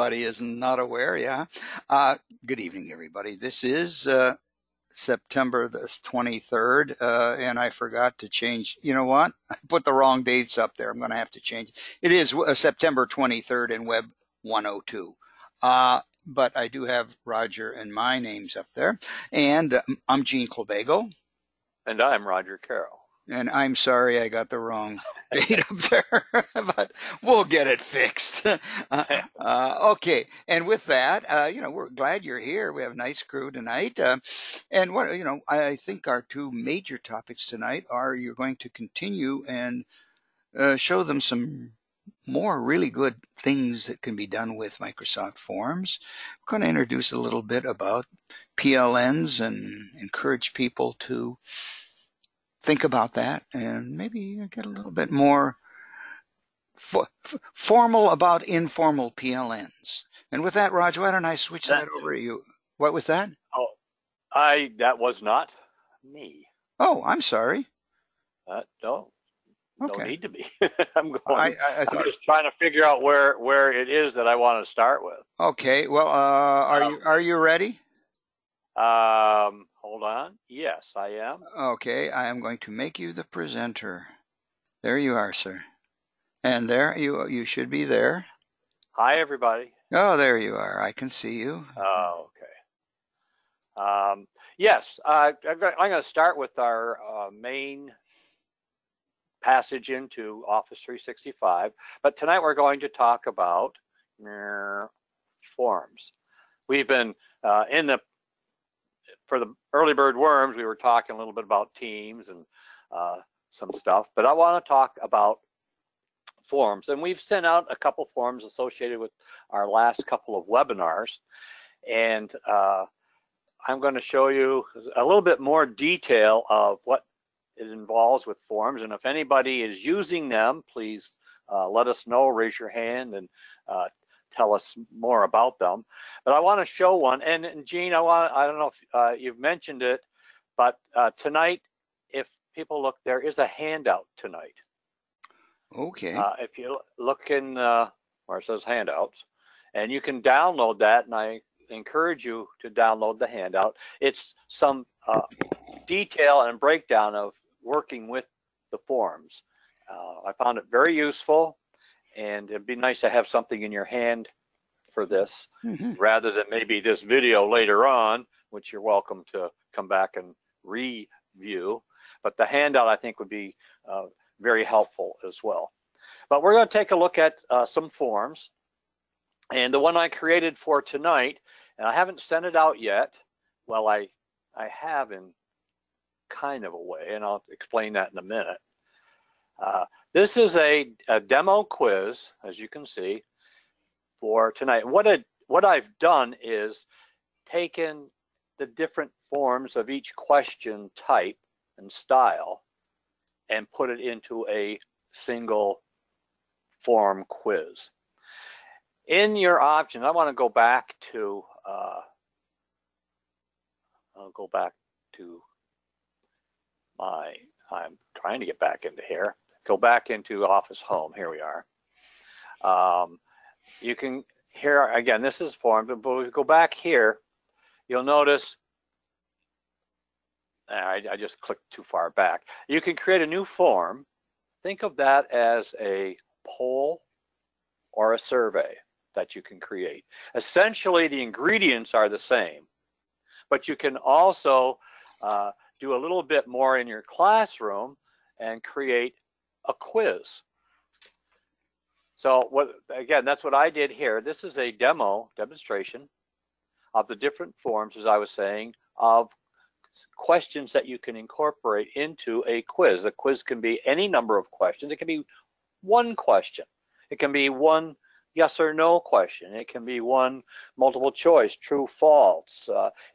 everybody is not aware, yeah. Good evening, everybody. This is September the 23rd, and I forgot to change. You know what? I put the wrong dates up there. I'm going to have to change. It is September 23rd in Web 102. But I do have Roger and my names up there. And I'm Gene Clabago. And I'm Roger Carroll. And I'm sorry I got the wrong date up there, but we'll get it fixed. Okay, and with that, we're glad you're here. We have a nice crew tonight, and I think our two major topics tonight are you're going to continue and show them some more really good things that can be done with Microsoft Forms. We're going to introduce a little bit about PLNs and encourage people to think about that and maybe get a little bit more formal about informal PLNs. And with that, Roger, why don't I switch that over to you? What was that? Oh, that was not me. Oh, I'm sorry. No Okay. need to be. I'm just trying to figure out where it is that I want to start with. Okay. Well, are you ready? Hold on. Yes, I am. Okay. I am going to make you the presenter. There you are, sir. And there you should be there. Hi, everybody. Oh, there you are. I can see you. Oh, okay. Yes, I'm going to start with our main passage into Office 365, but tonight we're going to talk about forms. We've been for the early bird worms, we were talking a little bit about Teams and some stuff, but I want to talk about forms, and we've sent out a couple forms associated with our last couple of webinars, and I'm going to show you a little bit more detail of what it involves with forms, and if anybody is using them, please let us know, raise your hand, and tell us more about them. But I want to show one, and Gene, I don't know if you've mentioned it, but tonight, if people look, there is a handout tonight. Okay. If you look in where it says handouts, and you can download that, and I encourage you to download the handout. It's some detail and breakdown of working with the forms. I found it very useful, and it'd be nice to have something in your hand for this, rather than maybe this video later on, which you're welcome to come back and review. But the handout, I think, would be very helpful as well. But we're going to take a look at some forms, and the one I created for tonight, and I haven't sent it out yet. Well, I have in kind of a way, and I'll explain that in a minute. This is a demo quiz, as you can see, for tonight. What I've done is taken the different forms of each question type and style and put it into a single form quiz. In your options, I want to go back to I'm trying to get back into here. Go back into Office Home. Here we are. You can, here again, this is form, but if we go back here, you'll notice I just clicked too far back. You can create a new form. Think of that as a poll or a survey that you can create. Essentially, the ingredients are the same, but you can also do a little bit more in your classroom and create a quiz. So again, that's what I did here. This is a demonstration of the different forms, as I was saying, of questions that you can incorporate into a quiz. A quiz can be any number of questions. It can be one question. It can be one yes or no question. It can be one multiple choice, true, false,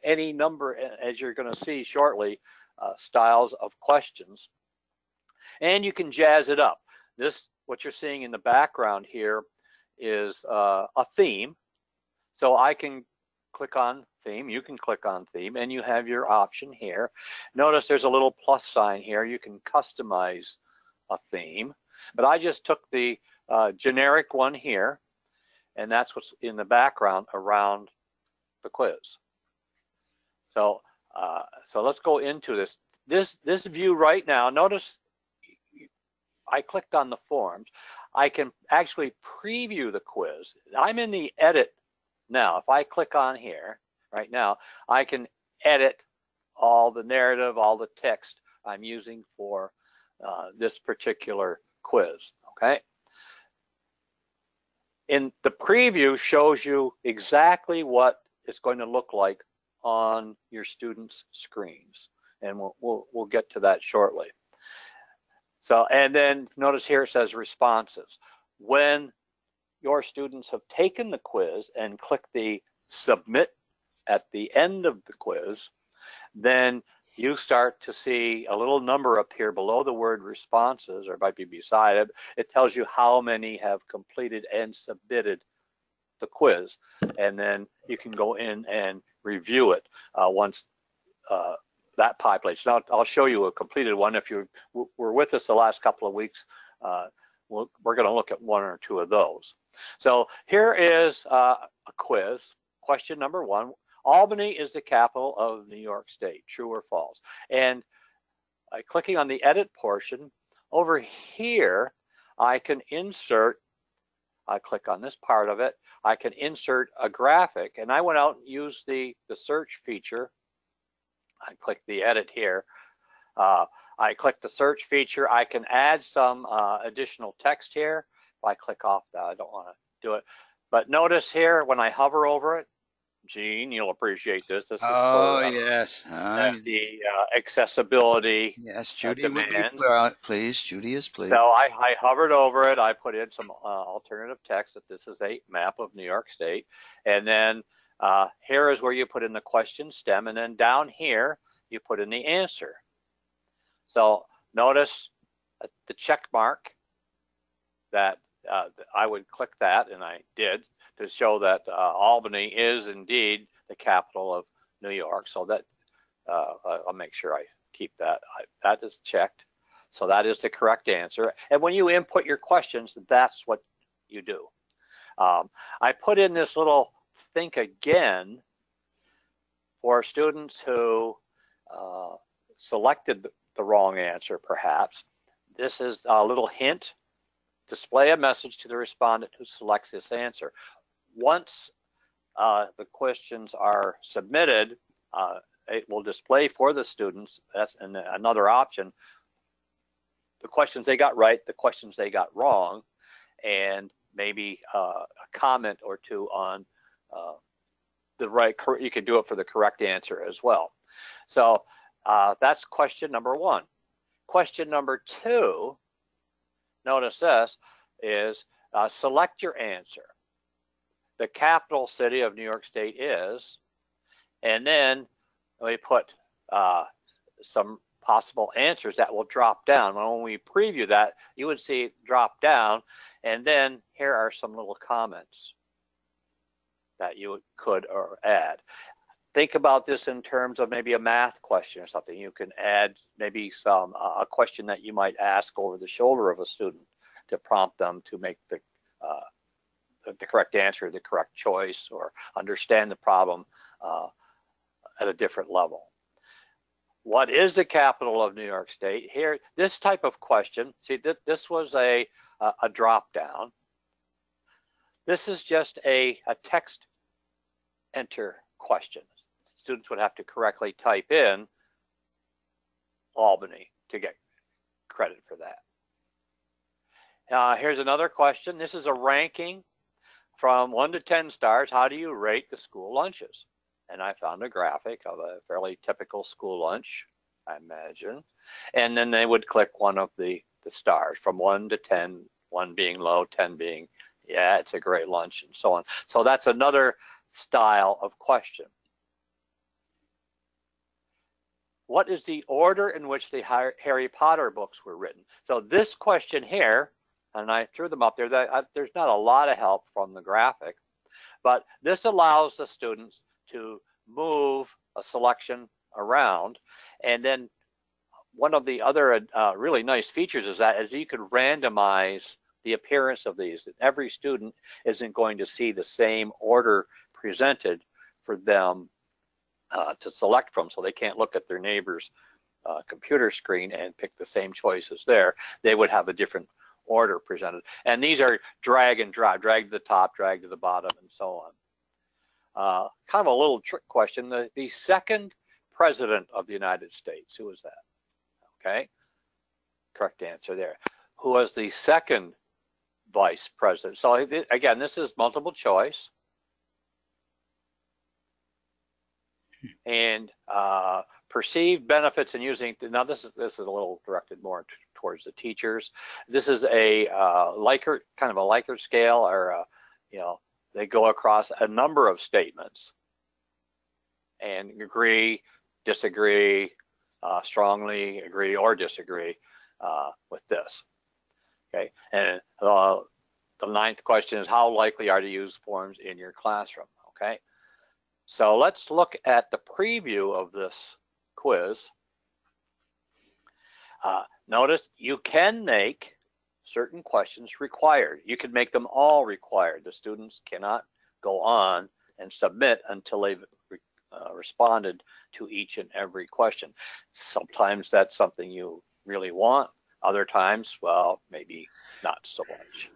any number, as you're going to see shortly, styles of questions. And you can jazz it up. This, what you're seeing in the background here, is a theme. So I can click on theme, you can click on theme, and you have your option here. Notice there's a little plus sign here. You can customize a theme, but I just took the generic one here, and that's what's in the background around the quiz. So so let's go into this view right now. Notice I clicked on the forms. I can actually preview the quiz. I'm in the edit now. If I click on here right now, I can edit all the narrative, all the text I'm using for this particular quiz, okay? In the preview shows you exactly what it's going to look like on your students' screens, and we'll get to that shortly. So, and then notice here it says responses. When your students have taken the quiz and click the submit at the end of the quiz, then you start to see a little number appear below the word responses, or it might be beside it. It tells you how many have completed and submitted the quiz, and then you can go in and review it once that populates. Now I'll show you a completed one. If you were with us the last couple of weeks, we're going to look at one or two of those. So here is a quiz. Question number 1. Albany is the capital of New York State. True or false? And clicking on the edit portion, over here, I can insert, I click on this part of it, I can insert a graphic. And I went out and used the search feature. I click the edit here. I click the search feature. I can add some additional text here. If I click off that, I don't want to do it. But notice here, when I hover over it, Gene, you'll appreciate this. This is for yes. the accessibility yes, Judy demands. would be pleased. Judy is pleased. So I hovered over it. I put in some alternative text that this is a map of New York State. And then here is where you put in the question stem. And then down here, you put in the answer. So notice the check mark that I would click that, and I did, to show that Albany is indeed the capital of New York. So that I'll make sure I keep that. That is checked. So that is the correct answer. And when you input your questions, that's what you do. I put in this little think again for students who selected the wrong answer, perhaps. This is a little hint. Display a message to the respondent who selects this answer. Once the questions are submitted, it will display for the students, that's another option, the questions they got right, the questions they got wrong, and maybe a comment or two on the right, you can do it for the correct answer as well. So that's question number 1. Question number 2, notice this, is select your answer. The capital city of New York State is, and then we put some possible answers that will drop down. When we preview that, you would see it drop down, and then here are some little comments that you could or add. Think about this in terms of maybe a math question or something. You can add maybe some a question that you might ask over the shoulder of a student to prompt them to make the correct answer, the correct choice, or understand the problem at a different level. What is the capital of New York State? Here, this type of question, see, this was a drop down. This is just a text enter question. Students would have to correctly type in Albany to get credit for that. Here's another question. This is a ranking from 1 to 10 stars. How do you rate the school lunches? And I found a graphic of a fairly typical school lunch, I imagine. And then they would click one of the stars from 1 to 10, 1 being low, 10 being, yeah, it's a great lunch, and so on. So that's another style of question. What is the order in which the Harry Potter books were written? So this question here, and I threw them up there, there's not a lot of help from the graphic, but this allows the students to move a selection around. And then one of the other really nice features is that you could randomize the appearance of these. Every student isn't going to see the same order presented for them to select from, so they can't look at their neighbor's computer screen and pick the same choices there. They would have a different order presented. And these are drag and drop, drag to the top, drag to the bottom, and so on. Kind of a little trick question. The second president of the United States, who was that? Okay, correct answer there. Who was the second vice president? So again, this is multiple choice. And perceived benefits in using, now this is a little directed more towards the teachers. This is a Likert, kind of a Likert scale, or you know, they go across a number of statements and agree, disagree, strongly agree or disagree with this. Okay, and the ninth question is, how likely are to use forms in your classroom? Okay, so let's look at the preview of this quiz. Notice you can make certain questions required. You can make them all required. The students cannot go on and submit until they've responded to each and every question. Sometimes that's something you really want. Other times, well, maybe not so much.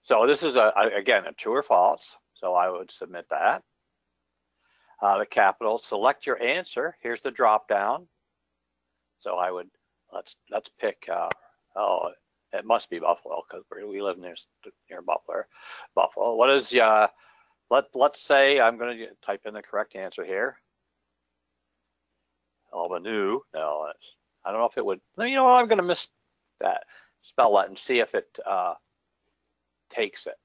So this is again a true or false. So I would submit that. The capital, select your answer. Here's the drop down. So I would, let's pick, oh, it must be Buffalo because we live near Buffalo. What is, let's say I'm going to type in the correct answer here. Albany. No, I don't know if it would, you know what, I'm going to spell that and see if it takes it.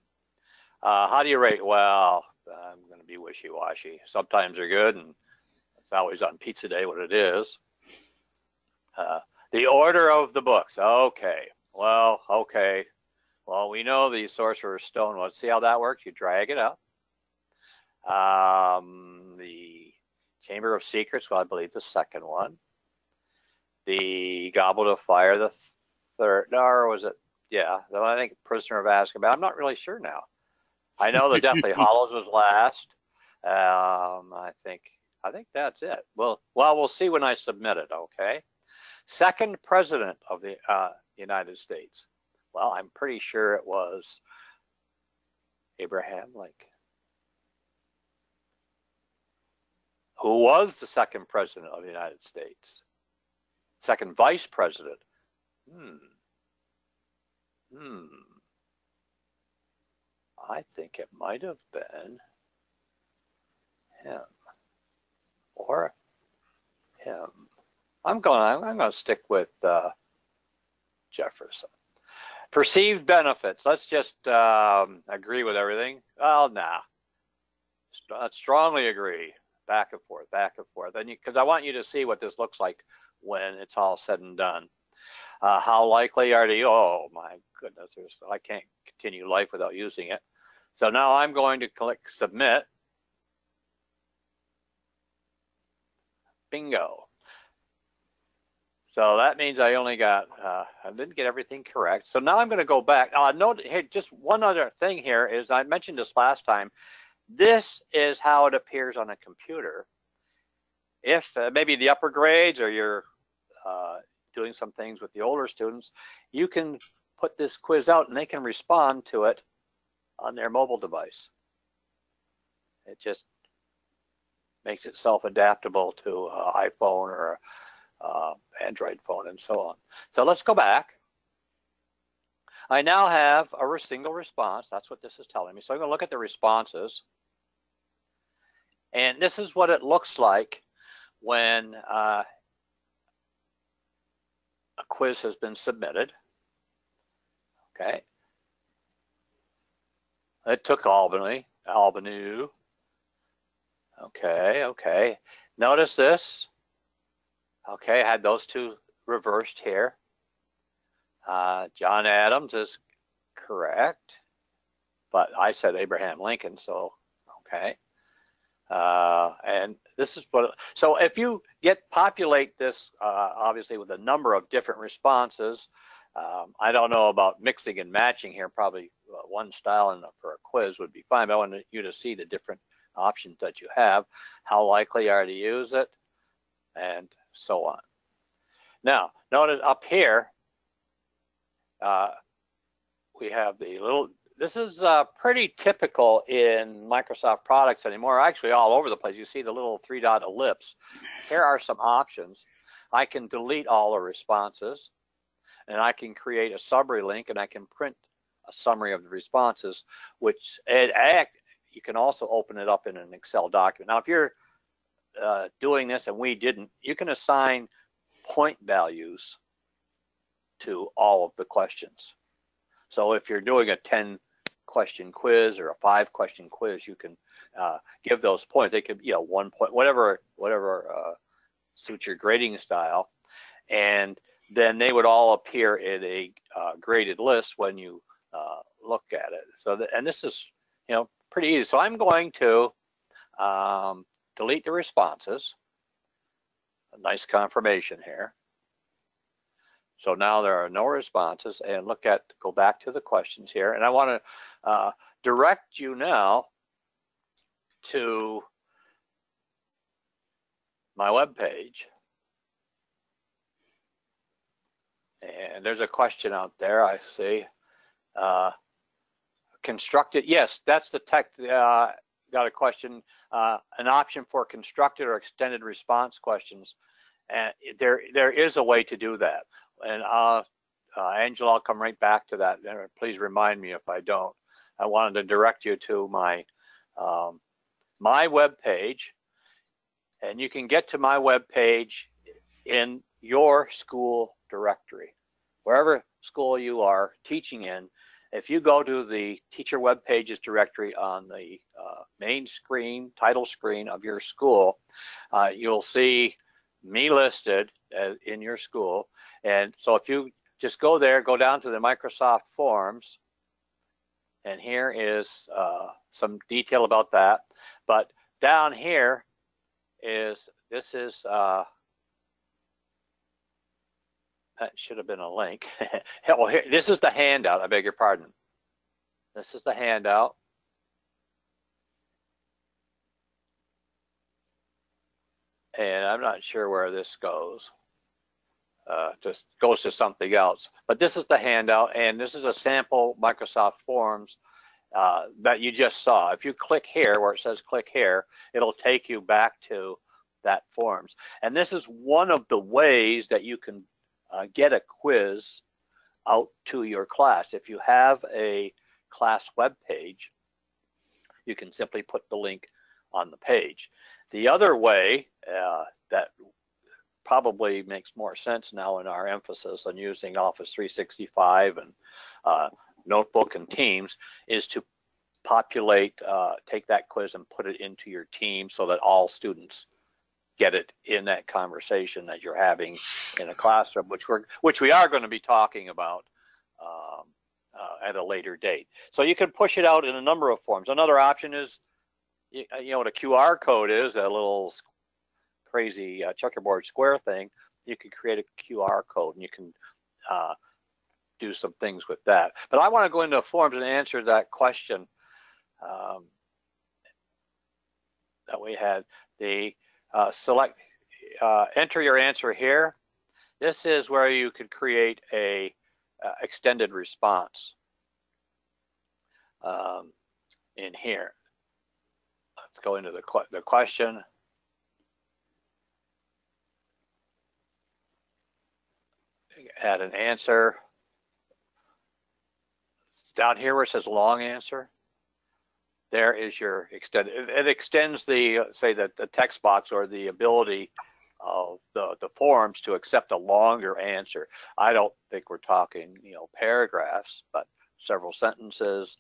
How do you rate? Well, I'm going to be wishy-washy. Sometimes they're good, and it's always on pizza day what it is. The order of the books. Okay. Well, we know the Sorcerer's Stone. Let's see how that works. You drag it up. The Chamber of Secrets, well, I believe the second one. The Goblet of Fire, the third. Or was it? Yeah, I think Prisoner of Azkaban. I'm not really sure now. I know the Deathly Hallows was last. I think that's it. Well, we'll see when I submit it. Okay. Second president of the United States. Well, I'm pretty sure it was Abraham Lincoln. Who was the second president of the United States? Second vice president. I think it might have been him or him. I'm going to stick with Jefferson. Perceived benefits. Let's just agree with everything. Well, nah. Let's strongly agree. Back and forth, back and forth. Because I want you to see what this looks like when it's all said and done. How likely are you? Oh my goodness, I can't continue life without using it. So now I'm going to click submit. Bingo. So that means I only got, I didn't get everything correct. So now I'm going to go back. Note here, just one other thing here is, I mentioned this last time, this is how it appears on a computer. If maybe the upper grades, or you're doing some things with the older students, you can put this quiz out and they can respond to it on their mobile device. It just makes itself adaptable to an iPhone or Android phone and so on. So let's go back. I now have a single response. That's what this is telling me. So I'm going to look at the responses. And this is what it looks like when a quiz has been submitted. Okay. It took Albany. Okay. Notice this. Okay, I had those two reversed here. John Adams is correct, but I said Abraham Lincoln, so okay. And this is what, so if you populate this, obviously with a number of different responses, I don't know about mixing and matching here. Probably one style for a quiz would be fine, but I want you to see the different options that you have, how likely are to use it, and so on. Now, notice up here, we have the little, this is pretty typical in Microsoft products anymore, actually all over the place. You see the little 3-dot ellipse. Here are some options. I can delete all the responses, and I can create a summary link, and I can print a summary of the responses, which you can also open it up in an Excel document. Now, if you're doing this and we didn't, you can assign point values to all of the questions. So if you're doing a 10-question quiz or a 5-question quiz, you can give those points. They could, 1 point, whatever suits your grading style, and then they would all appear in a graded list when you look at it. So, and this is, pretty easy. So I'm going to delete the responses. A nice confirmation here. So now there are no responses, and go back to the questions here. And I want to direct you now to my web page. And there's a question out there, I see. Constructed, yes, that's the tech, got a question, an option for constructed or extended response questions. And there is a way to do that. And Angela, I'll come right back to that. Please remind me if I don't. I wanted to direct you to my my web page, and you can get to my web page in your school directory, wherever school you are teaching in. If you go to the teacher web pages directory on the main screen, title screen of your school, you'll see me listed in your school. And so if you just go there, go down to the Microsoft Forms, and here is some detail about that. But down here is, that should have been a link. Oh, here, this is the handout, I beg your pardon. This is the handout. And I'm not sure where this goes. Just goes to something else. But this is the handout, and this is a sample Microsoft Forms that you just saw. If you click here, where it says click here, it'll take you back to that Forms. And this is one of the ways that you can get a quiz out to your class. If you have a class web page, you can simply put the link on the page. The other way that probably makes more sense now in our emphasis on using Office 365 and Notebook and Teams is to populate, take that quiz and put it into your team so that all students get it in that conversation that you're having in a classroom, which we are going to be talking about at a later date. So you can push it out in a number of forms. Another option is, what a QR code is, a little crazy checkerboard square thing. You can create a QR code, and you can do some things with that. But I want to go into forms and answer that question that we had. The select, enter your answer here. This is where you could create a extended response in here. Let's go into the question. Add an answer. Down here where it says long answer, there is your extended. It extends the, say, the text box or the ability of the forms to accept a longer answer. I don't think we're talking, paragraphs, but several sentences.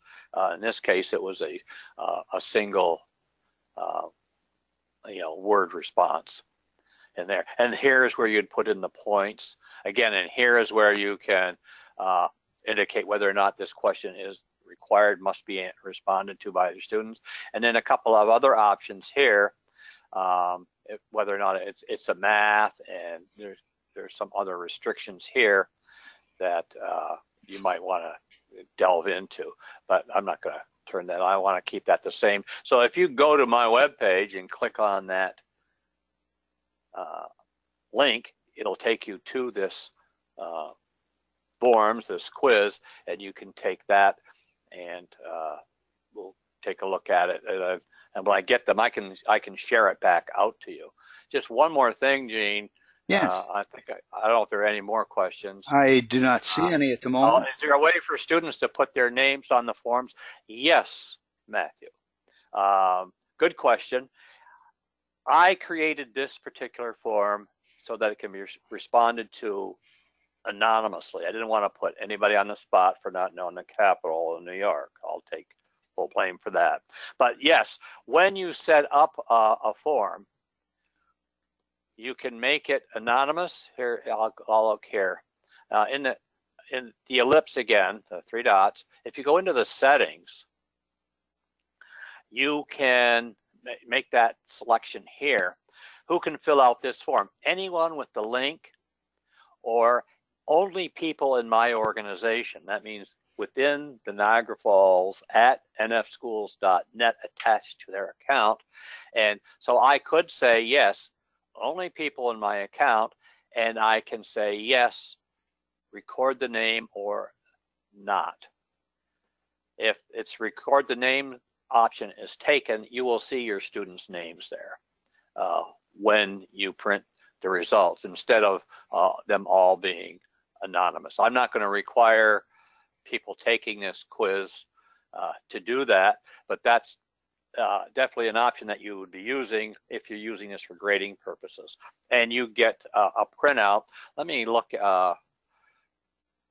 In this case, it was a single, word response in there. And here is where you'd put in the points. Again, and here is where you can indicate whether or not this question is required, must be responded to by the students. And then a couple of other options here, whether or not it's a math, and there's some other restrictions here that you might want to delve into, but I'm not going to turn that on. I want to keep that the same. So if you go to my webpage and click on that link, it'll take you to this forms, this quiz, and you can take that, and we'll take a look at it. And when I get them, I can share it back out to you. Just one more thing, Gene. Yes. I don't know if there are any more questions. I do not see any at the moment. Is there a way for students to put their names on the forms? Yes, Matthew. Good question. I created this particular form so that it can be responded to anonymously. I didn't want to put anybody on the spot for not knowing the capital of New York. I'll take full blame for that. But yes, when you set up a form, you can make it anonymous. Here, I'll look here. In the ellipse again, the 3 dots, if you go into the settings, you can make that selection here. Who can fill out this form? Anyone with the link, or only people in my organization. That means within the Niagara Falls at nfschools.net attached to their account. And so I could say, yes, only people in my account, and I can say, yes, record the name or not. If it's record the name option is taken, you will see your students' names there when you print the results, instead of them all being anonymous. I'm not going to require people taking this quiz to do that, but that's definitely an option that you would be using if you're using this for grading purposes. And you get a printout. Let me look.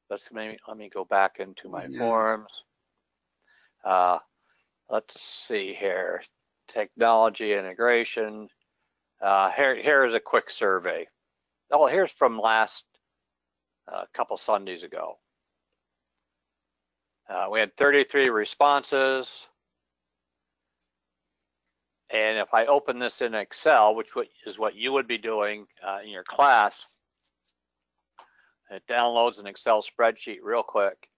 Let me go back into my forms. Let's see here. Technology integration. Here is a quick survey. Oh, here's from last couple Sundays ago. We had 33 responses. And if I open this in Excel, which is what you would be doing in your class, it downloads an Excel spreadsheet real quick.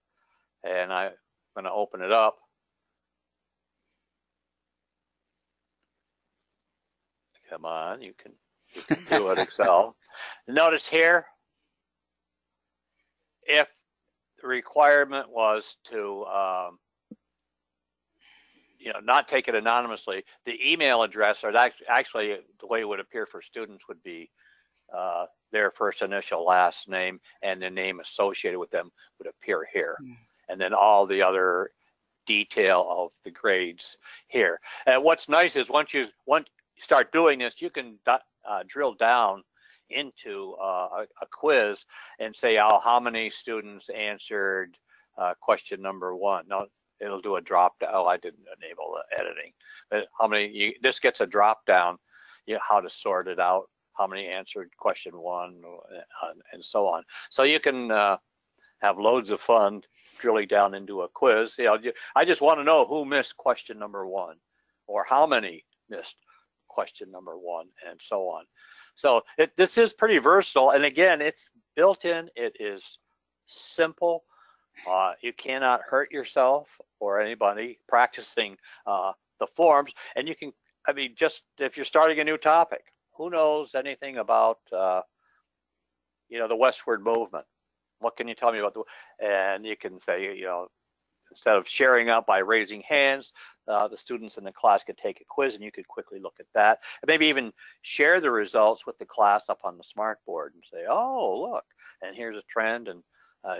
And I'm going to open it up. Come on, you can do it, Excel. Notice here, if the requirement was to not take it anonymously, the email address, or actually the way it would appear for students would be their first initial, last name, and the name associated with them would appear here. And then all the other detail of the grades here. And what's nice is once you start doing this, you can drill down into a quiz and say, oh, how many students answered question number 1. Now, it'll do a drop down. Oh, I didn't enable the editing. But how many, this gets a drop down, how to sort it out, how many answered question 1, and so on. So you can have loads of fun drilling down into a quiz. I just want to know who missed question number 1, or how many missed question number 1, and so on. So this is pretty versatile, and again, it's built in. It is simple. You cannot hurt yourself or anybody practicing the forms, and you can, just if you're starting a new topic, who knows anything about the westward movement? What can you tell me about and you can say, instead of sharing out by raising hands, the students in the class could take a quiz, and you could quickly look at that, and maybe even share the results with the class up on the smartboard and say, oh, look, and here's a trend. And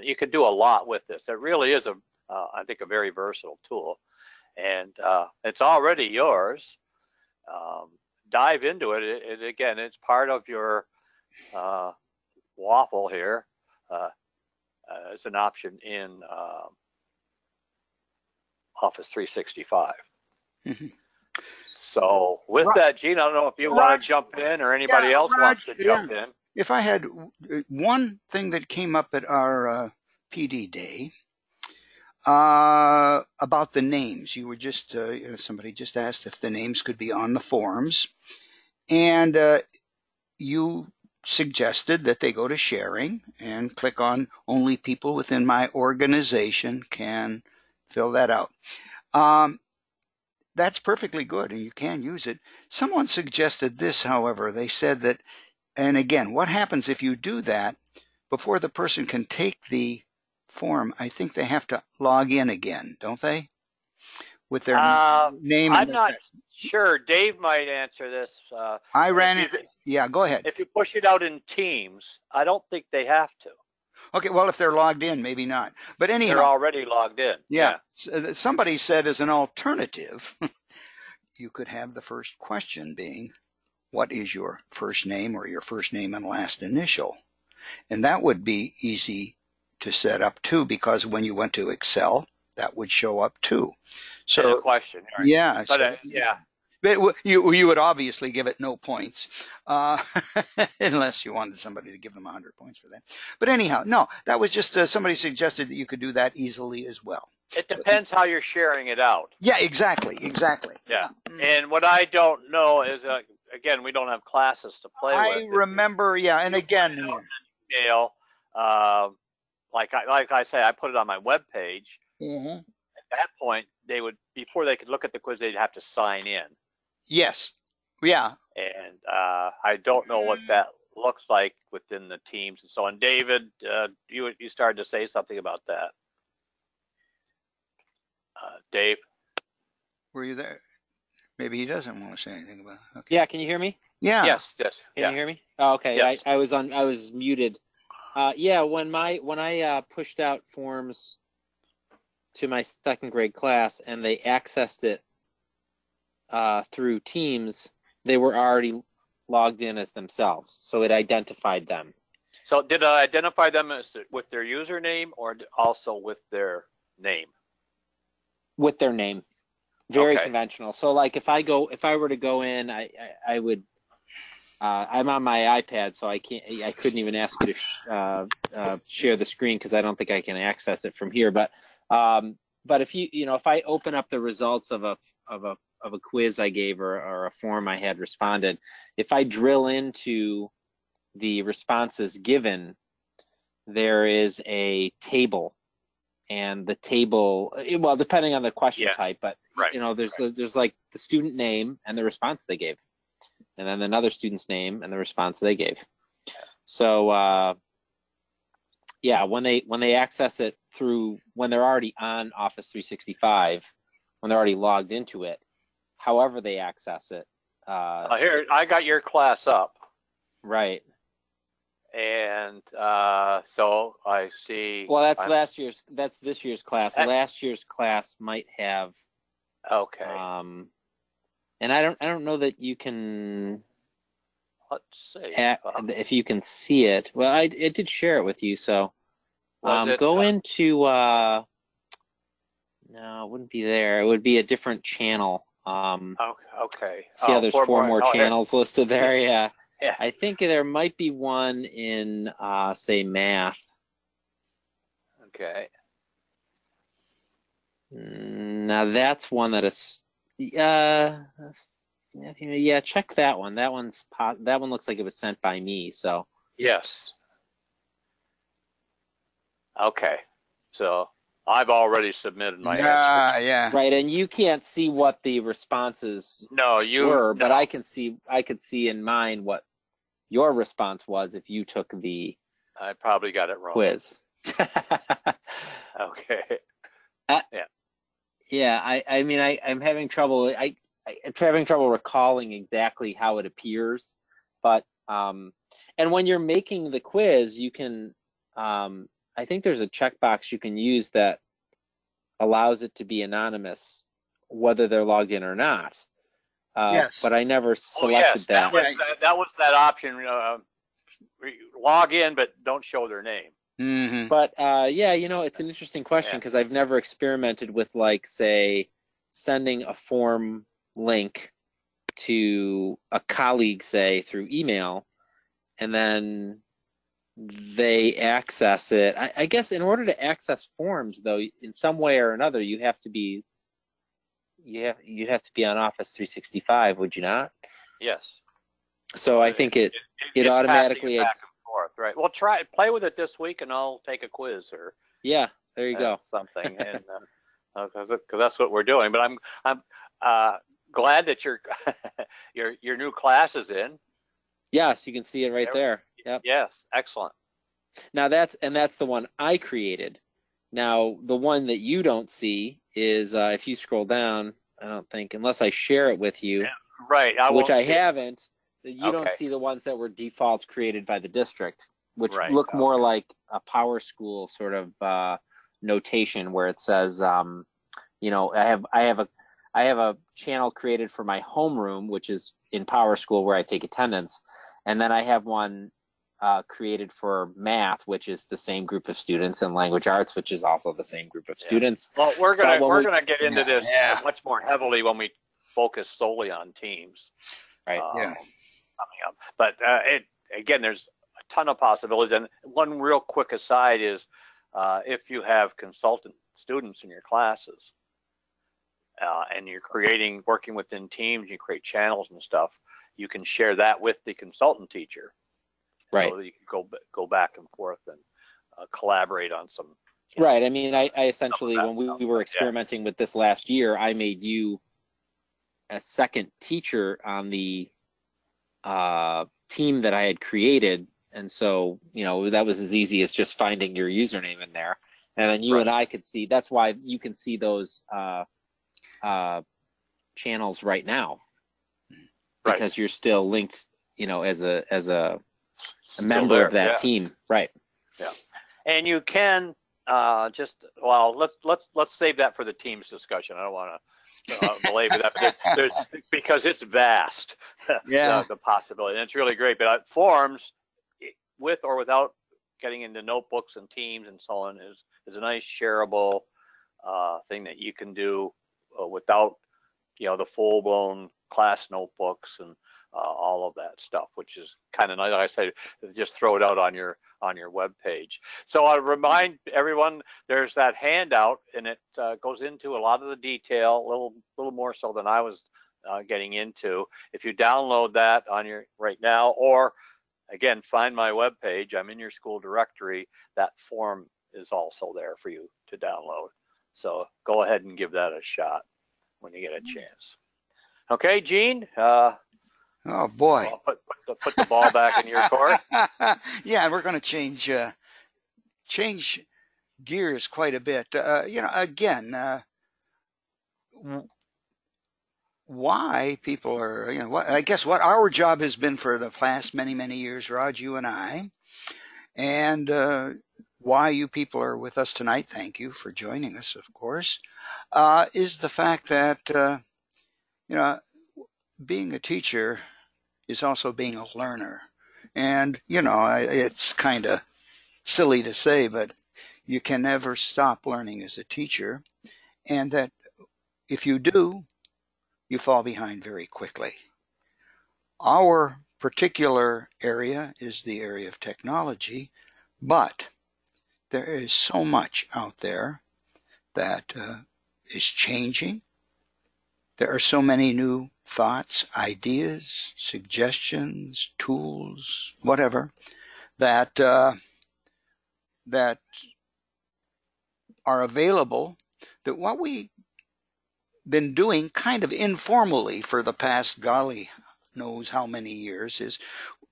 you could do a lot with this. It really is, I think, a very versatile tool, and it's already yours. Dive into it. Again, it's part of your waffle here. It's an option in Office 365. So with that, Gene, I don't know if you want to jump in, or anybody else wants to jump in. If I had one thing that came up at our PD day about the names, you were just somebody just asked if the names could be on the forms, and you suggested that they go to sharing and click on only people within my organization can fill that out. That's perfectly good, and you can use it. Someone suggested this, however. They said that, and again, what happens if you do that before the person can take the form? I think they have to log in again, don't they? With their name and I'm not sure. Dave might answer this. I ran it. Yeah, go ahead. If you push it out in Teams, I don't think they have to. Okay, well, if they're logged in, maybe not. But anyhow, they're already logged in. Yeah. Somebody said as an alternative, you could have the first question being, what is your first name or your first name and last initial? And that would be easy to set up too, because when you went to Excel, that would show up too. So a question, right? Yeah. But So, yeah. But you would obviously give it no points, unless you wanted somebody to give them 100 points for that. But anyhow, no, that was just somebody suggested that you could do that easily as well. It depends how you're sharing it out. Yeah, exactly. Yeah. And what I don't know is, again, we don't have classes to play with. I remember, yeah, and again, email, like I say, I put it on my web page. Mm-hmm. At that point, they would, before they could look at the quiz, they'd have to sign in. Yes. Yeah. And I don't know what that looks like within the teams and so on. David, you started to say something about that. Dave? Were you there? Maybe he doesn't want to say anything about it. Okay. Yeah, can you hear me? Yeah. Yes. Can you hear me? Oh, okay. Yes. I was muted. Yeah, when I pushed out forms to my second grade class and they accessed it through Teams, they were already logged in as themselves, so it identified them. So did I identify them as with their username or also with their name? With their name. Very conventional. So like if I were to go in, I would. I'm on my iPad, so I couldn't even ask you to share the screen because I don't think I can access it from here. But if if I open up the results of a quiz I gave or a form I had responded, if I drill into the responses given, there is a table. And the table, well, depending on the question type, but there's like the student name and the response they gave, and then another student's name and the response they gave. So yeah, when they access it through, when they're already on Office 365, when they're already logged into it, however they access it. Here, I got your class up. Right. And so I see. Well, that's this year's class. Last year's class might have. Okay. And I don't know that you can. Let's see. If you can see it. Well, I did share it with you. So, go into. No, it wouldn't be there. It would be a different channel. Okay. See how there's four more channels listed there? Yeah. Yeah. I think there might be one in, say, math. Okay. Now that's one that is, yeah, check that one. That one looks like it was sent by me. So. Yes. Okay. So I've already submitted my answers. Yeah. Right, and you can't see what the responses but I could see in mine what your response was if you took the I probably got it wrong. Quiz. Okay. Yeah, I mean I'm having trouble I'm having trouble recalling exactly how it appears, but and when you're making the quiz, you can I think there's a checkbox you can use that allows it to be anonymous, whether they're logged in or not. Yes. But I never selected that. That was that option. Log in, but don't show their name. Mm-hmm. But yeah, it's an interesting question because I've never experimented with, like, say, sending a form link to a colleague, say, through email, and then they access it. I guess in order to access forms, though, in some way or another, you have to be on Office 365, would you not? Yes. So I think it it's automatically, back and forth, right? Well, play with it this week, and I'll take a quiz or yeah, there you go. Something, and because that's what we're doing. But I'm glad that your your new class is in. Yes, you can see it right there. Yep. Yes, excellent. Now that's the one I created. Now the one that you don't see is if you scroll down, I don't think, unless I share it with you, right? Which I haven't. You don't see the ones that were defaults created by the district, which look more like a Power School sort of notation where it says, you know, I have a channel created for my homeroom, which is in Power School where I take attendance, and then I have one created for math, which is the same group of students, and language arts, which is also the same group of students. Well, we're gonna get into this much more heavily when we focus solely on teams. Right. Coming up, but again, there's a ton of possibilities. And one real quick aside is if you have consultant students in your classes and you're working within teams, you create channels and stuff, you can share that with the consultant teacher. Right. So that you can go back and forth and collaborate on some. Right. I mean, I essentially, when we were experimenting with this last year, I made you a second teacher on the team that I had created. And so, you know, that was as easy as just finding your username in there. And then you and I could see, that's why you can see those channels right now. Because you're still linked, you know, as a member of that team. Right. Yeah. And you can let's save that for the teams discussion. I don't want to belabor that, because it's vast. The possibility, and it's really great. But forms, with or without getting into notebooks and teams and so on, is a nice shareable thing that you can do without, you know, the full blown class notebooks and all of that stuff, which is kind of nice. Like I said, just throw it out on your web page. So I remind everyone, there's that handout, and it goes into a lot of the detail, a little more so than I was getting into. If you download that on your right now, or again, find my web page, I'm in your school directory, that form is also there for you to download. So go ahead and give that a shot when you get a chance. Okay, Gene. Oh boy! I'll put the ball back in your court. Yeah, we're going to change gears quite a bit. You know, again, why people are, you know, I guess what our job has been for the past many years, Raj, you and I, and why you people are with us tonight. Thank you for joining us, of course. Is the fact that you know, being a teacher is also being a learner. And, you know, it's kind of silly to say, but you can never stop learning as a teacher. And that if you do, you fall behind very quickly. Our particular area is the area of technology, but there is so much out there that is changing. There are so many new thoughts, ideas, suggestions, tools, whatever, that that are available. That what we've been doing kind of informally for the past golly knows how many years is,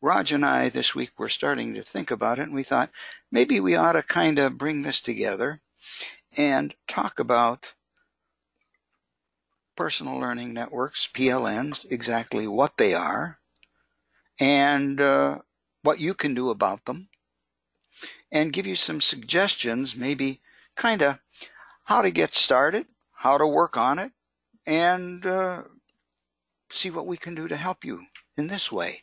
Raj and I this week were starting to think about it, and we thought maybe we ought to kind of bring this together and talk about personal learning networks, PLNs, exactly what they are, and what you can do about them, and give you some suggestions, maybe kind of how to get started, how to work on it, and see what we can do to help you in this way.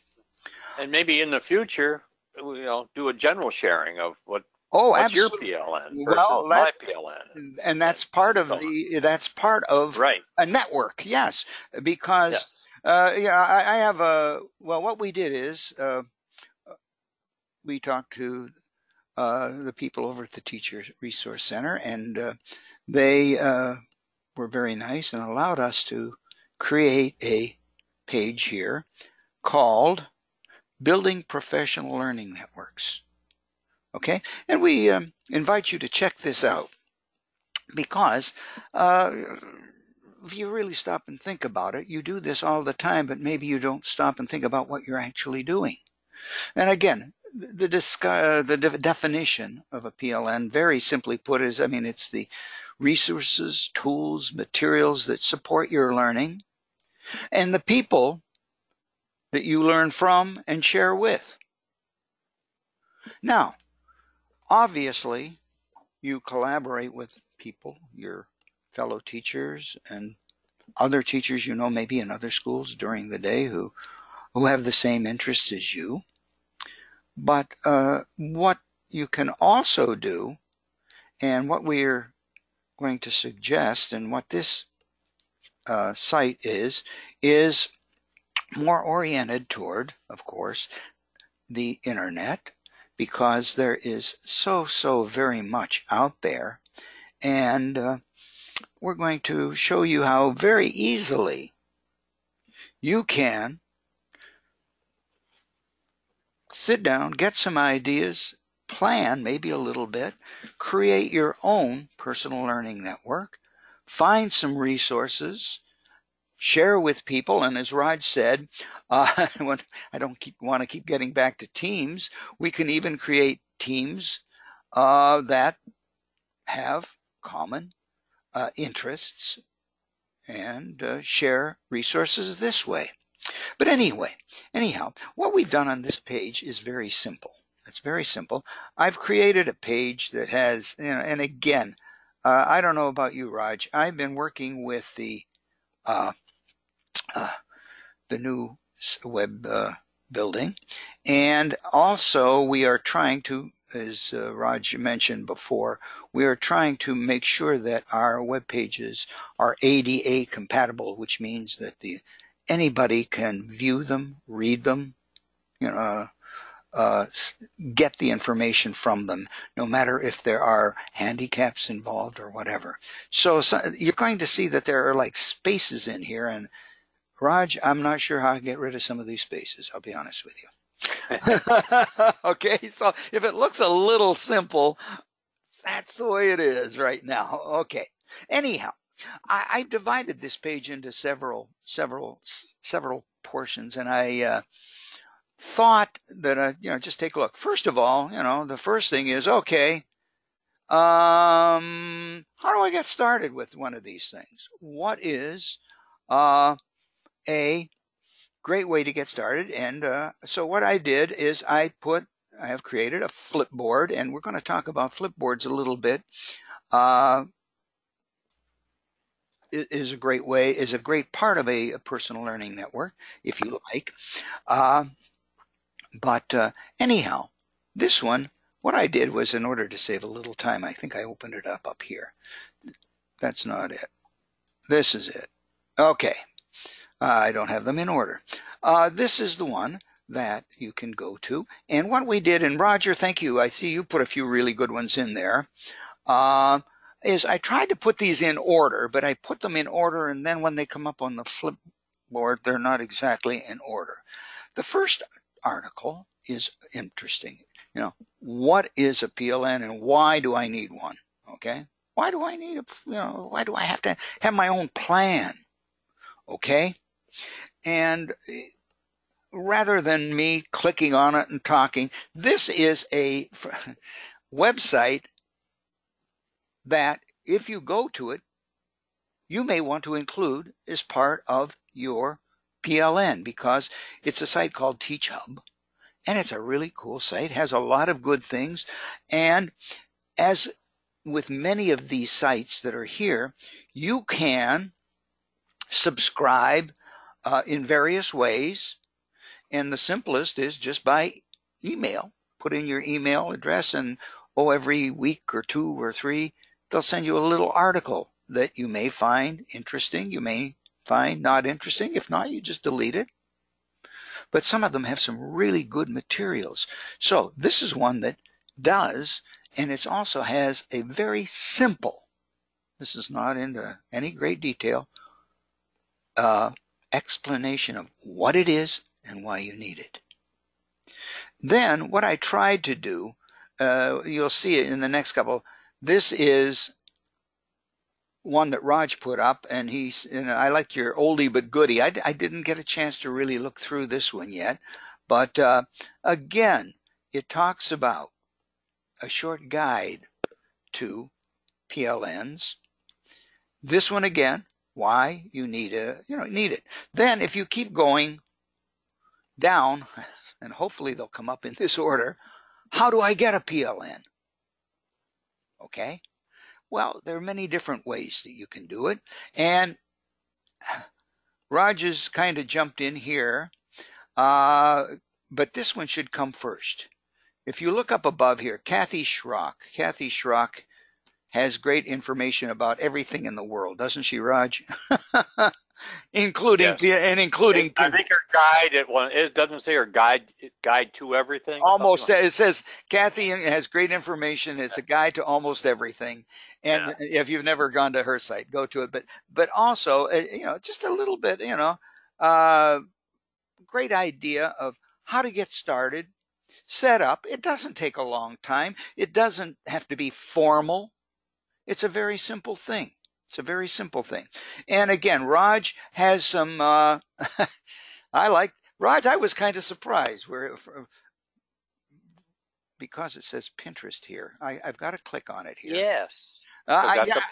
And maybe in the future, you know, do a general sharing of what's absolutely. Your PLN versus my PLN. And that's part of a network, yes, because I have what we did is we talked to the people over at the Teacher Resource Center, and they were very nice and allowed us to create a page here called Building Professional Learning Networks. Okay, and we invite you to check this out because if you really stop and think about it, you do this all the time, but maybe you don't stop and think about what you're actually doing. And again, the definition of a PLN, very simply put, is, I mean, it's the resources, tools, materials that support your learning, and the people that you learn from and share with. Now, obviously, you collaborate with people, your fellow teachers and other teachers you know maybe in other schools during the day who have the same interests as you. But what you can also do, and what we're going to suggest, and what this site is more oriented toward, of course, the internet, because there is so very much out there. And we're going to show you how very easily you can sit down, get some ideas, plan maybe a little bit, create your own personal learning network, find some resources, share with people, and as Raj said, I don't want to keep getting back to teams, we can even create teams that have common interests and share resources this way. But anyhow, what we've done on this page is very simple. It's very simple. I've created a page that has, and again, I don't know about you, Raj. I've been working with the new web building, and also we are trying to, as Raj mentioned before, we are trying to make sure that our web pages are ADA compatible, which means that anybody can view them, read them, get the information from them, no matter if there are handicaps involved or whatever. So you're going to see that there are like spaces in here, and Raj, I'm not sure how to get rid of some of these spaces, I'll be honest with you. Okay, so if it looks a little simple, that's the way it is right now. Okay, anyhow, I've divided this page into several portions, and I thought that just take a look. First of all, the first thing is, okay, how do I get started with one of these things? What is a great way to get started? And so what I did is I have created a Flipboard, and we're going to talk about Flipboards a little bit. Is a great part of a personal learning network, if you like. But anyhow, this one, what I did was, in order to save a little time, I think I opened it up here. That's not it. This is it. Okay. I don't have them in order. This is the one that you can go to. And what we did, and Roger, thank you. I see you put a few really good ones in there. Is I tried to put these in order, but I put them in order, and then when they come up on the Flipboard, they're not exactly in order. The first article is interesting. What is a PLN and why do I need one? Okay, why do I need why do I have to have my own plan? Okay, and rather than me clicking on it and talking, this is a website that if you go to it, you may want to include as part of your PLN, because it's a site called TeachHub, and it's a really cool site, has a lot of good things. And as with many of these sites that are here, you can subscribe in various ways, and the simplest is just by email. Put in your email address, and every week or 2 or 3, they'll send you a little article that you may find interesting, you may find not interesting. If not, you just delete it. But some of them have some really good materials. So this is one that does, and it also has a very simple, this is not into any great detail, explanation of what it is and why you need it. Then what I tried to do, you'll see it in the next couple. This is one that Raj put up, and I like your oldie but goodie. I didn't get a chance to really look through this one yet, but again, it talks about a short guide to PLNs. This one again, why you need it. Then if you keep going down, and hopefully they'll come up in this order, how do I get a PLN? Okay. Well, there are many different ways that you can do it. And Raj kind of jumped in here, but this one should come first. If you look up above here, Kathy Schrock has great information about everything in the world, doesn't she, Raj? including. I think her guide. It doesn't say her guide to everything. Almost. It says Kathy has great information. It's a guide to almost everything. And if you've never gone to her site, go to it. But also, just a little bit, great idea of how to get started, set up. It doesn't take a long time. It doesn't have to be formal. It's a very simple thing. It's a very simple thing. And again, Raj has some, Raj, I was kind of surprised because it says Pinterest here. I've got to click on it here. Yes. Yeah,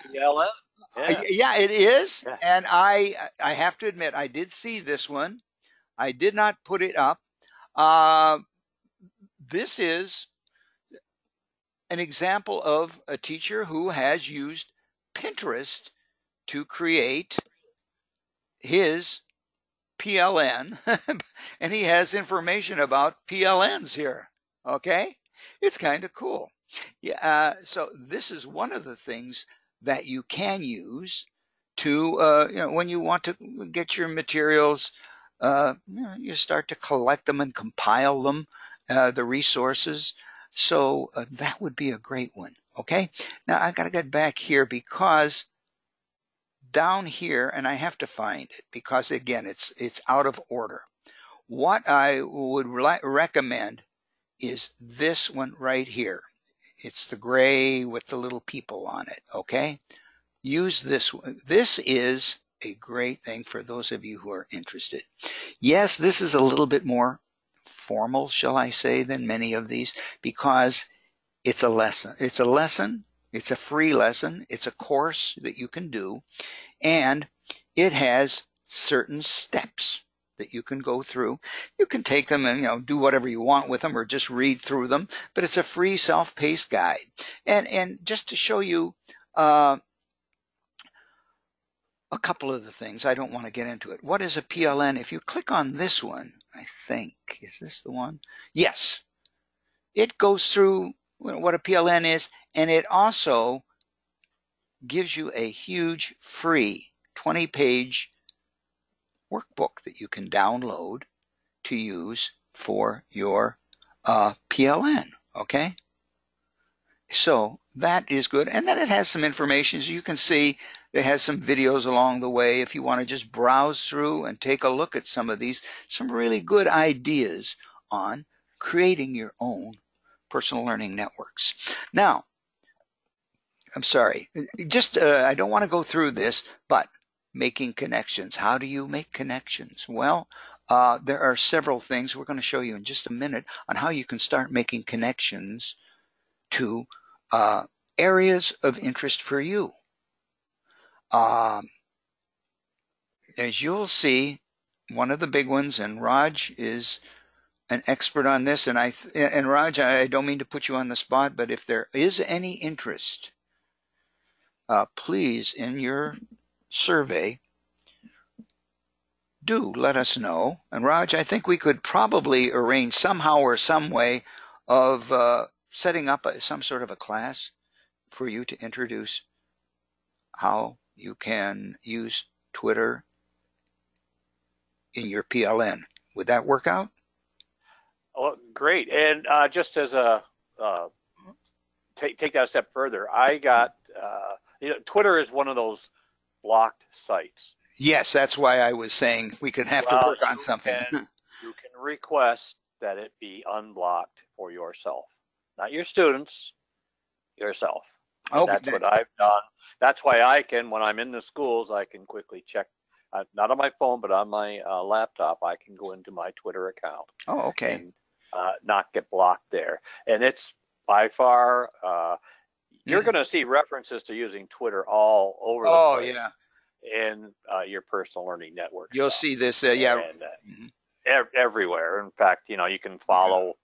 it is. Yeah. And I have to admit, I did see this one. I did not put it up. This is an example of a teacher who has used Pinterest to create his PLN, and he has information about PLNs here. Okay, it's kind of cool. Yeah. So this is one of the things that you can use to, when you want to get your materials, you start to collect them and compile them, the resources. So that would be a great one. Okay. Now I got to get back here because down here, and I have to find it because again, it's out of order. What I would recommend is this one right here. It's the gray with the little people on it. Okay. Use this one. This is a great thing for those of you who are interested. Yes, this is a little bit more formal, shall I say, than many of these because it's a lesson. It's a lesson. It's a free lesson. It's a course that you can do, and it has certain steps that you can go through. You can take them and do whatever you want with them or just read through them, but it's a free self-paced guide. And just to show you a couple of the things, I don't want to get into it. What is a PLN? If you click on this one, I think, is this the one? Yes. It goes through what a PLN is, and it also gives you a huge free 20-page workbook that you can download to use for your PLN, okay? So that is good. And then it has some information. As you can see, it has some videos along the way if you want to just browse through and take a look at some of these, some really good ideas on creating your own personal learning networks. Now, I'm sorry, just I don't want to go through this, but making connections. How do you make connections? Well, there are several things we're going to show you in just a minute on how you can start making connections to areas of interest for you. As you'll see, one of the big ones, and Raj is an expert on this, and Raj, I don't mean to put you on the spot, but if there is any interest, please, in your survey, do let us know. And Raj, I think we could probably arrange somehow or some way of setting up some sort of a class for you to introduce how you can use Twitter in your PLN. Would that work out? Oh, great. And just as a take that a step further, I got Twitter is one of those blocked sites. Yes, that's why I was saying we could have to work on something. You can request that it be unblocked for yourself, not your students, yourself. And Okay. that's what I've done. That's why I can, when I'm in the schools, I can quickly check, not on my phone, but on my laptop, I can go into my Twitter account. Oh, okay. And not get blocked there. And it's by far, you're going to see references to using Twitter all over the place. Yeah. In your personal learning network. You'll see this, yeah. And, everywhere. In fact, you can follow.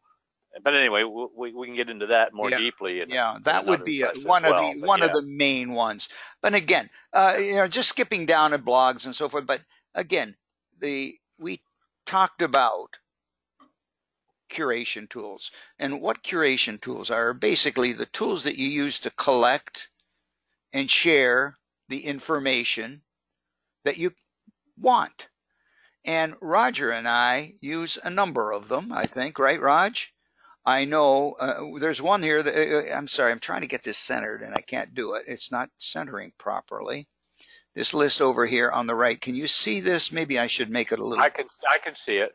But anyway, we can get into that more deeply. That would be one of the main ones. But again, just skipping down at blogs and so forth. But again, we talked about curation tools, and what curation tools are basically the tools that you use to collect and share the information that you want. And Roger and I use a number of them, I think, right, Raj? I know there's one here that, I'm sorry, I'm trying to get this centered and I can't do it. It's not centering properly. This list over here on the right, can you see this? Maybe I should make it a little. I can see it.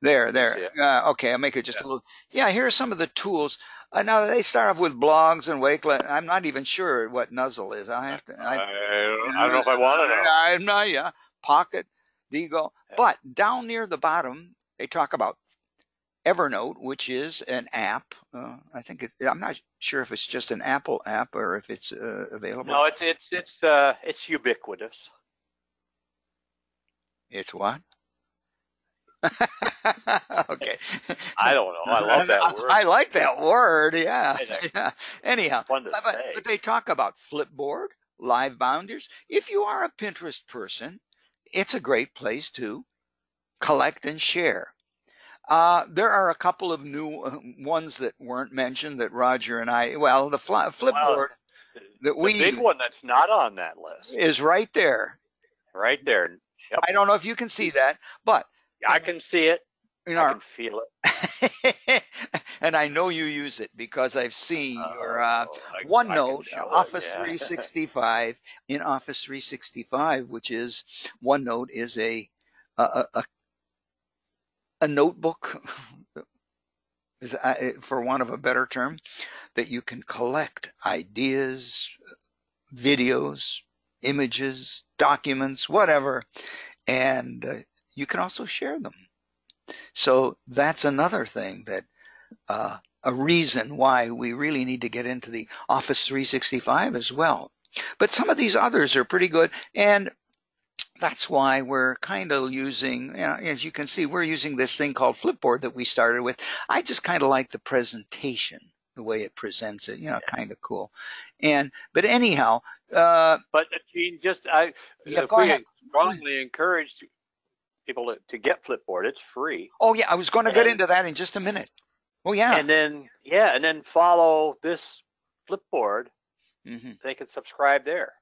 There. Okay, I'll make it just a little. Yeah, here are some of the tools. Now they start off with blogs and Wakelet. I'm not even sure what Nuzzle is. I have to. I don't know if I want to know. I'm not. Yeah, Pocket, Diigo. But down near the bottom, they talk about Evernote, which is an app. I think I'm not sure if it's just an Apple app or if it's available. No, it's ubiquitous. It's what? Okay. I don't know. I love that word. I like that word. Yeah. Anyhow, but they talk about Flipboard, Live Bounders. If you are a Pinterest person, it's a great place to collect and share. There are a couple of new ones that weren't mentioned that Roger and I. Well, the Flipboard the big one that's not on that list is right there. Right there. Yep. I don't know if you can see that, but I can see it. I can feel it. And I know you use it because I've seen your OneNote, Office 365. In Office 365, which is OneNote, is a notebook, for want of a better term, that you can collect ideas, videos, images, documents, whatever, and you can also share them. So that's another thing that a reason why we really need to get into the Office 365 as well. But some of these others are pretty good, and that's why we're kind of using, as you can see, we're using this thing called Flipboard that we started with. I just kind of like the presentation, the way it presents it, kind of cool. But anyhow. But Gene, we strongly encourage people to get Flipboard. It's free. Oh yeah, I was going to get into that in just a minute. Oh yeah. And then follow this Flipboard. Mm-hmm. They can subscribe there.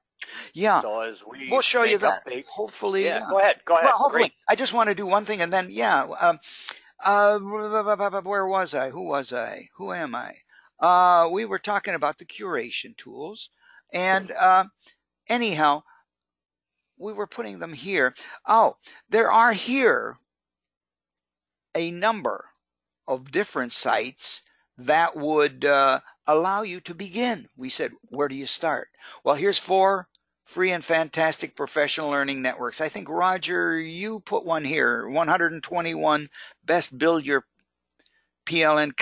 Yeah. So as we'll show you that. Hopefully. Yeah. Go ahead. Well, hopefully. Great. I just want to do one thing, and then where was I? Who was I? Who am I? We were talking about the curation tools, and anyhow, we were putting them here. Oh, there are here a number of different sites that would allow you to begin. We said, where do you start? Well, here's 4 free and fantastic professional learning networks. I think, Roger, you put one here, 121 best build your PLN.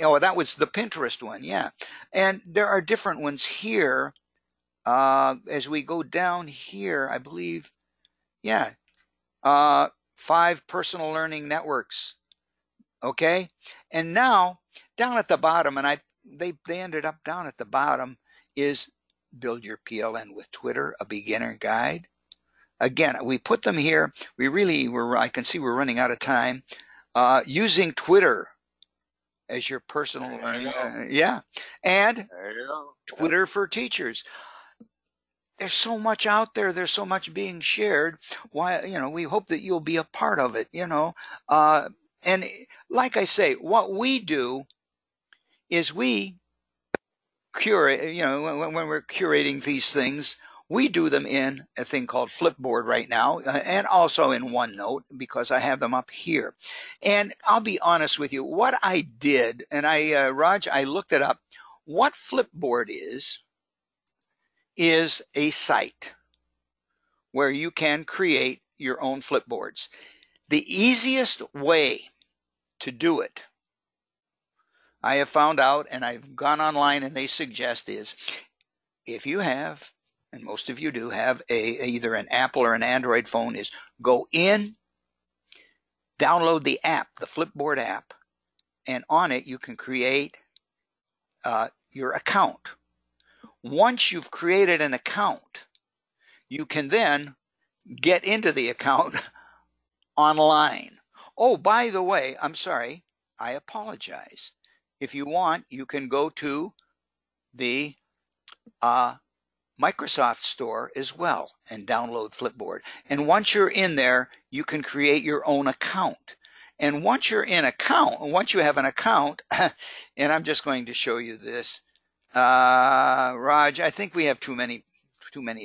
Oh, that was the Pinterest one, yeah. And there are different ones here. As we go down here, I believe, 5 personal learning networks. Okay, and now down at the bottom, and they ended up down at the bottom, is Build Your PLN with Twitter, a beginner guide. Again, we put them here. I can see we're running out of time. Using Twitter as your personal learning, and Twitter for teachers. There's so much out there. There's so much being shared. Why, we hope that you'll be a part of it. And like I say, what we do is we curate, when we're curating these things, We do them in a thing called Flipboard right now, and also in OneNote because I have them up here. And I'll be honest with you, what I did, and Raj, I looked it up. What Flipboard is a site where you can create your own flipboards. The easiest way to do it, I have found out, and I've gone online and they suggest, is if you have, and most of you do have, either an Apple or an Android phone, is go in, download the app, the Flipboard app, and on it you can create your account. Once you've created an account, you can then get into the account online. Oh, by the way, I'm sorry, I apologize. If you want, you can go to the Microsoft Store as well and download Flipboard. And once you're in there, you can create your own account. And once you have an account, and I'm just going to show you this, Raj, I think we have too many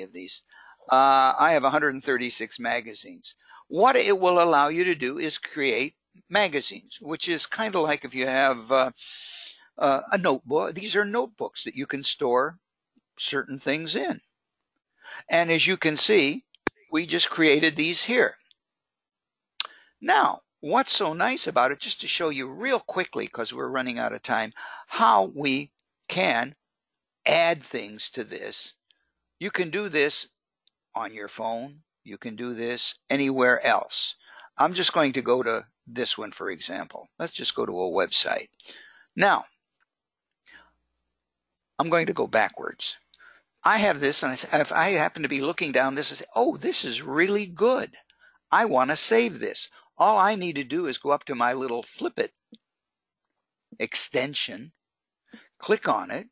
of these. I have 136 magazines. What it will allow you to do is create magazines, which is kind of like if you have a notebook. These are notebooks that you can store certain things in. And as you can see, we just created these here. Now, what's so nice about it, just to show you real quickly, because we're running out of time, how we can add things to this. You can do this on your phone. You can do this anywhere else. I'm just going to go to this one, for example. Let's just go to a website. Now, I'm going to go backwards. I have this, and if I happen to be looking down this and say, oh, this is really good. I want to save this. All I need to do is go up to my little Flip It extension, click on it.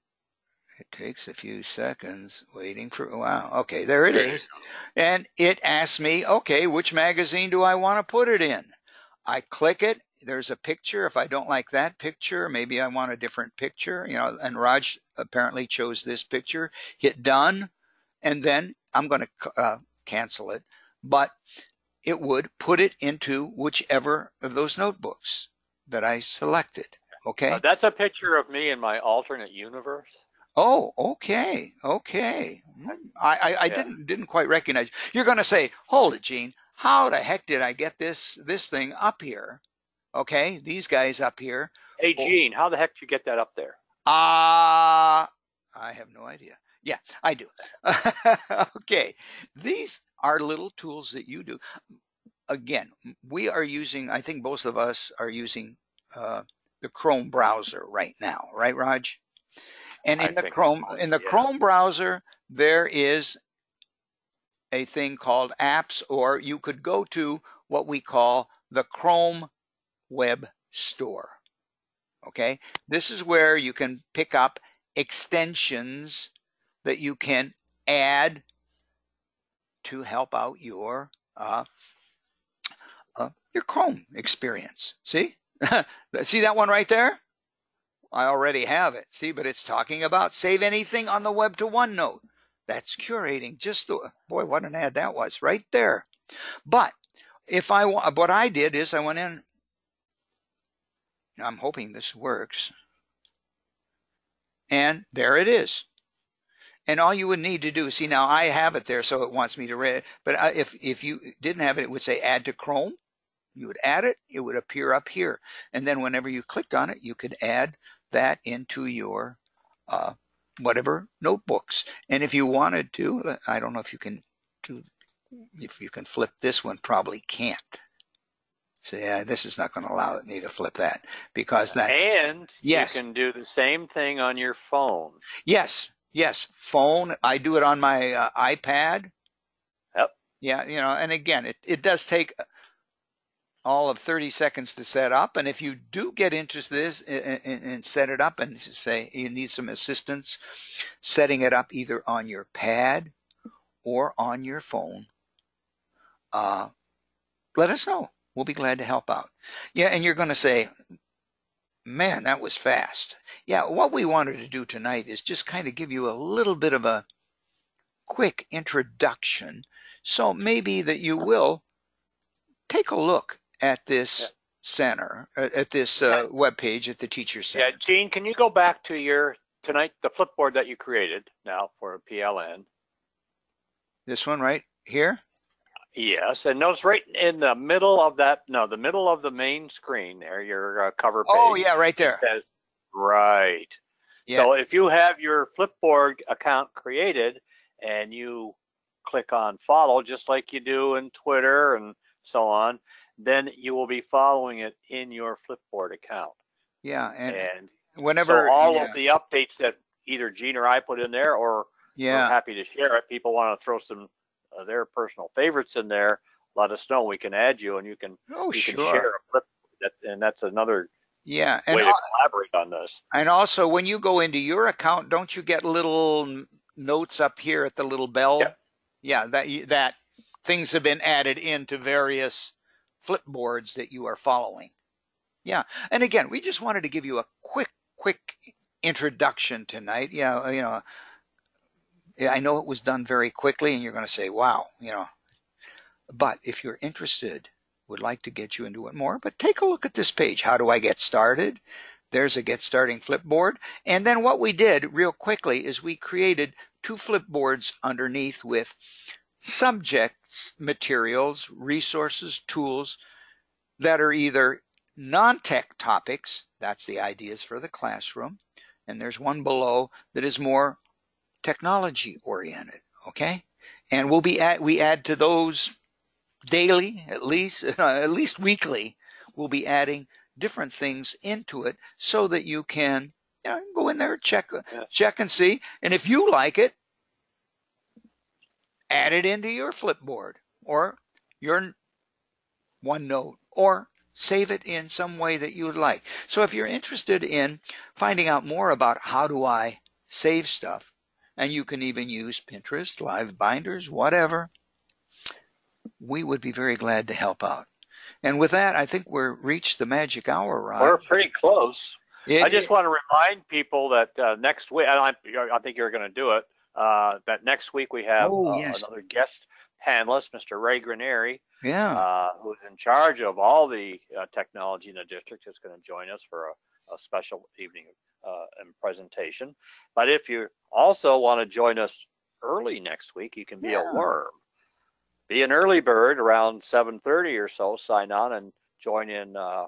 It takes a few seconds waiting for, wow, okay, there it is. And it asks me, okay, which magazine do I want to put it in? I click it. There's a picture. If I don't like that picture, maybe I want a different picture, and Raj apparently chose this picture. Hit done, and then I'm going to cancel it, but it would put it into whichever of those notebooks that I selected, okay? That's a picture of me in my alternate universe. Oh, okay. I didn't quite recognize. You're going to say, hold it, Gene. How the heck did I get this thing up here? Okay, these guys up here. Hey, Gene, how the heck did you get that up there? I have no idea. Yeah, I do. Okay, these are little tools that you do. Again, we are using, I think most of us are using the Chrome browser right now, right, Raj? And in the Chrome browser, there is a thing called apps, or you could go to what we call the Chrome Web Store. Okay, this is where you can pick up extensions that you can add to help out your Chrome experience. See? See that one right there? I already have it. See, but it's talking about save anything on the web to OneNote. That's curating. Boy, what an ad that was right there. But what I did is I went in. I'm hoping this works. And there it is. And all you would need to do, see, now I have it there, so it wants me to read it. But if you didn't have it, it would say add to Chrome. You would add it. It would appear up here. And then whenever you clicked on it, you could add that into your whatever notebooks. And if you wanted to, I don't know if you can flip this one, probably can't. So yeah, this is not going to allow me to flip that because that. And yes, you can do the same thing on your phone. Yes, phone. I do it on my iPad. Yep. Yeah, and again, it does take all of 30 seconds to set up. And if you do get into this and set it up and say you need some assistance setting it up either on your pad or on your phone, let us know. We'll be glad to help out. Yeah, and you're going to say, man, that was fast. Yeah, what we wanted to do tonight is just kind of give you a little bit of a quick introduction. So maybe that you will take a look at this center, at this webpage at the Teacher Center. Yeah, Gene, can you go back to the Flipboard that you created now for PLN? This one right here? Yes, and notice right in the middle of the middle of the main screen there, your cover page. Oh, yeah, right there. Says, right. Yeah. So if you have your Flipboard account created and you click on follow, just like you do in Twitter and so on, then you will be following it in your Flipboard account. Yeah, and whenever so all of the updates that either Gene or I put in there, or we're happy to share it. People want to throw some their personal favorites in there, let us know. We can add you, and you can can share a flip. And that's another way to collaborate on this. And also, when you go into your account, don't you get little notes up here at the little bell? Yeah, that things have been added into various Flipboards that you are following. Yeah, and again, we just wanted to give you a quick introduction tonight. Yeah, you know, I know it was done very quickly, and you're going to say, "Wow," you know. But if you're interested, would like to get you into it more, but take a look at this page. How do I get started? There's a Get Starting Flipboard. And then what we did real quickly is we created 2 Flipboards underneath with subjects, materials, resources, tools that are either non-tech topics, that's the ideas for the classroom, and there's one below that is more technology oriented, okay? And we add to those daily, at least weekly. We'll be adding different things into it so that you can go in there, check and see. And if you like it, add it into your Flipboard or your OneNote, or save it in some way that you would like. So if you're interested in finding out more about how do I save stuff, and you can even use Pinterest, Live Binders, whatever, we would be very glad to help out. And with that, I think we're reached the magic hour, Ron. We're pretty close. I just want to remind people that next week, I think you're going to do it, that next week we have another guest panelist, Mr. Ray Granieri, who's in charge of all the technology in the district, is going to join us for a special evening and presentation. But if you also want to join us early next week, you can be a worm. Be an early bird around 7:30 or so. Sign on and join in the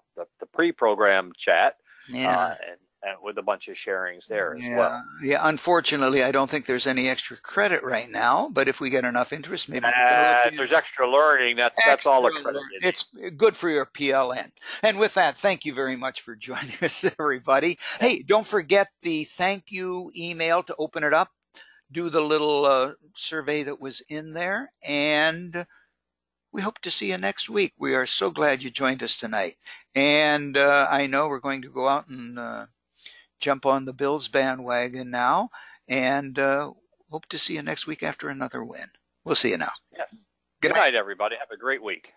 pre-program chat, and with a bunch of sharings there as well. Yeah, unfortunately, I don't think there's any extra credit right now, but if we get enough interest, maybe there's extra learning. That's all the credit. It's good for your PLN. And with that, thank you very much for joining us, everybody. Hey, don't forget the thank you email to open it up. Do the little survey that was in there, and we hope to see you next week. We are so glad you joined us tonight. And I know we're going to go out and jump on the Bills bandwagon now, and hope to see you next week after another win. We'll see you now. Yes. Good night, everybody. Have a great week.